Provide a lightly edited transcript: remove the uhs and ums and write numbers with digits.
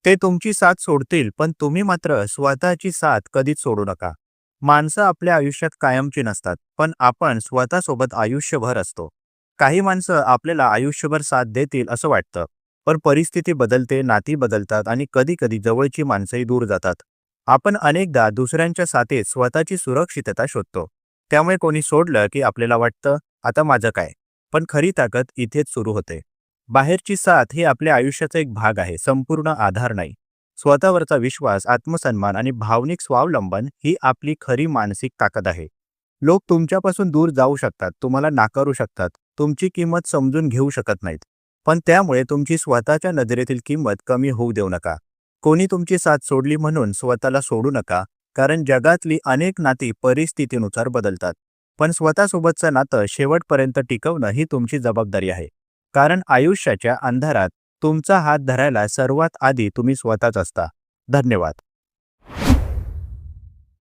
ते तुमची साथ सोडतील, पण तुम्ही मात्र स्वतःची साथ कधीच सोडू नका. माणसं आपल्या आयुष्यात कायमची नसतात, पण आपण स्वतःसोबत आयुष्यभर असतो. काही माणसं आपल्याला आयुष्यभर साथ देतील असं वाटतं, पण परिस्थिती बदलते, नाती बदलतात आणि कधी-कधी जवळची माणसंही दूर जातात. आपण अनेकदा दुसऱ्यांच्या साथीत स्वतःची सुरक्षितता शोधतो. त्यामुळे कोणी सोडलं की आपल्याला वाटतं, आता माझं काय? पण खरी ताकद इथेच सुरू होते. बाहेरची साथ ही आपल्या आयुष्याचा एक भाग आहे, संपूर्ण आधार नाही. स्वतःवरचा विश्वास, आत्मसन्मान आणि भावनिक स्वावलंबन ही आपली खरी मानसिक ताकद आहे. लोक तुमच्यापासून दूर जाऊ शकतात, तुम्हाला नाकारू शकतात, तुमची किंमत समजून घेऊ शकत नाहीत. पण त्यामुळे तुमची स्वतःच्या नजरेतील किंमत कमी होऊ देऊ नका. कोणी तुमची साथ सोडली म्हणून स्वतःला सोडू नका, कारण जगातली अनेक नाती परिस्थितीनुसार बदलतात. पण स्वतःसोबतचं नातं शेवटपर्यंत टिकवणं ही तुमची जबाबदारी आहे. कारण आयुष्याच्या अंधारात तुमचा हात धरायला सर्वात आधी तुम्ही स्वतःच असता. धन्यवाद.